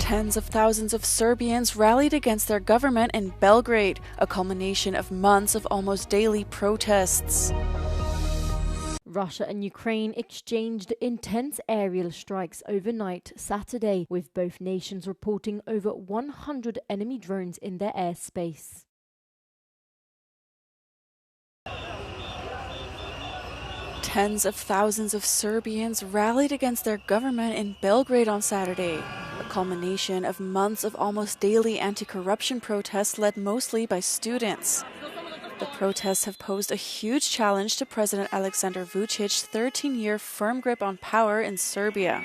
Tens of thousands of Serbians rallied against their government in Belgrade, a culmination of months of almost daily protests. Russia and Ukraine exchanged intense aerial strikes overnight Saturday, with both nations reporting over 100 enemy drones in their airspace. Tens of thousands of Serbians rallied against their government in Belgrade on Saturday, a culmination of months of almost daily anti-corruption protests led mostly by students. The protests have posed a huge challenge to President Aleksandar Vučić's 13-year firm grip on power in Serbia.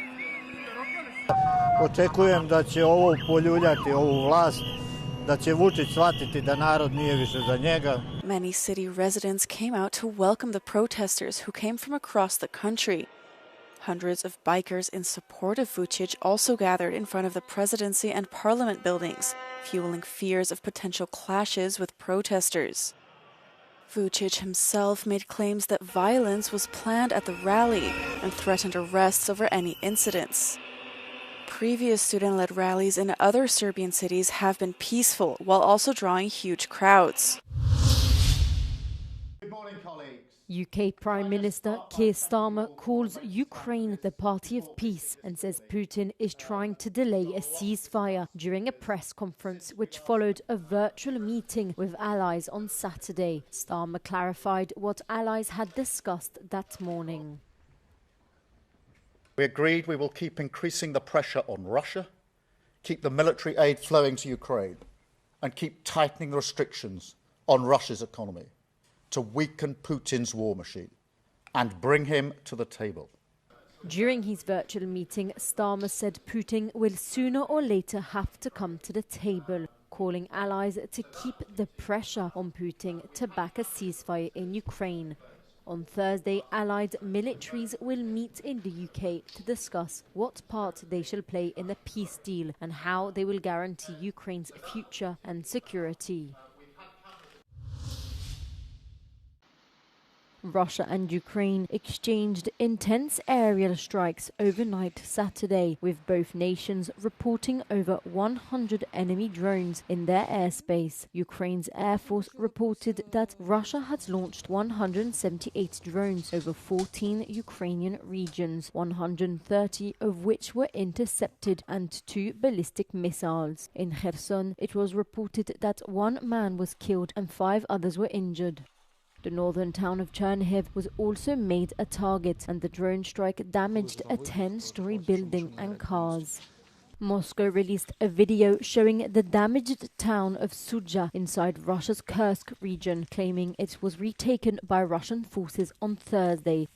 Očekujem da će ovo poljuljati ovu vlast, da će Vučić shvatiti da narod nije više za njega. Many city residents came out to welcome the protesters who came from across the country. Hundreds of bikers in support of Vučić also gathered in front of the presidency and parliament buildings, fueling fears of potential clashes with protesters. Vučić himself made claims that violence was planned at the rally and threatened arrests over any incidents. Previous student-led rallies in other Serbian cities have been peaceful, while also drawing huge crowds. Good morning, colleagues. UK Prime Minister Keir Starmer calls Ukraine the party of peace and says Putin is trying to delay a ceasefire during a press conference which followed a virtual meeting with allies on Saturday. Starmer clarified what allies had discussed that morning. We agreed we will keep increasing the pressure on Russia, keep the military aid flowing to Ukraine, and keep tightening the restrictions on Russia's economy to weaken Putin's war machine and bring him to the table. During his virtual meeting, Starmer said Putin will sooner or later have to come to the table, calling allies to keep the pressure on Putin to back a ceasefire in Ukraine. On Thursday, allied militaries will meet in the UK to discuss what part they shall play in the peace deal and how they will guarantee Ukraine's future and security. Russia and Ukraine exchanged intense aerial strikes overnight Saturday, with both nations reporting over 100 enemy drones in their airspace. Ukraine's Air Force reported that Russia had launched 178 drones over 14 Ukrainian regions, 130 of which were intercepted, and 2 ballistic missiles. In Kherson, it was reported that 1 man was killed and 5 others were injured. The northern town of Chernihiv was also made a target, and the drone strike damaged a 10-story building and cars. Moscow released a video showing the damaged town of Sudzha inside Russia's Kursk region, claiming it was retaken by Russian forces on Thursday.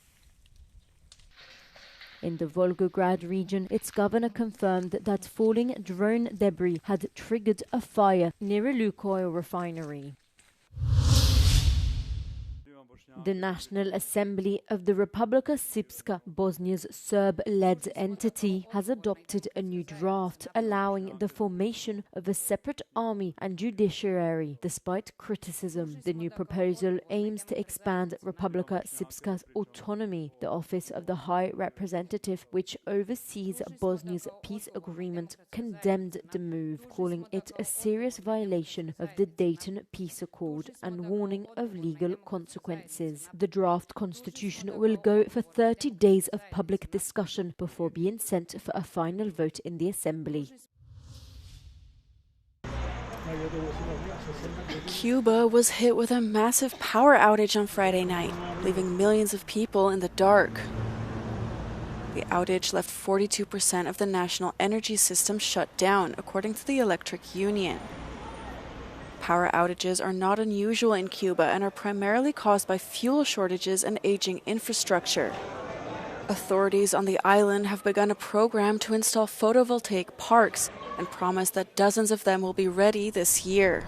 In the Volgograd region, its governor confirmed that falling drone debris had triggered a fire near a Lukoil refinery. The National Assembly of the Republika Srpska, Bosnia's Serb-led entity, has adopted a new draft allowing the formation of a separate army and judiciary, despite criticism. The new proposal aims to expand Republika Srpska's autonomy. The Office of the High Representative, which oversees Bosnia's peace agreement, condemned the move, calling it a serious violation of the Dayton Peace Accord and warning of legal consequences. The draft constitution will go for 30 days of public discussion before being sent for a final vote in the Assembly. Cuba was hit with a massive power outage on Friday night, leaving millions of people in the dark. The outage left 42% of the national energy system shut down, according to the Electric Union. Power outages are not unusual in Cuba and are primarily caused by fuel shortages and aging infrastructure. Authorities on the island have begun a program to install photovoltaic parks and promise that dozens of them will be ready this year.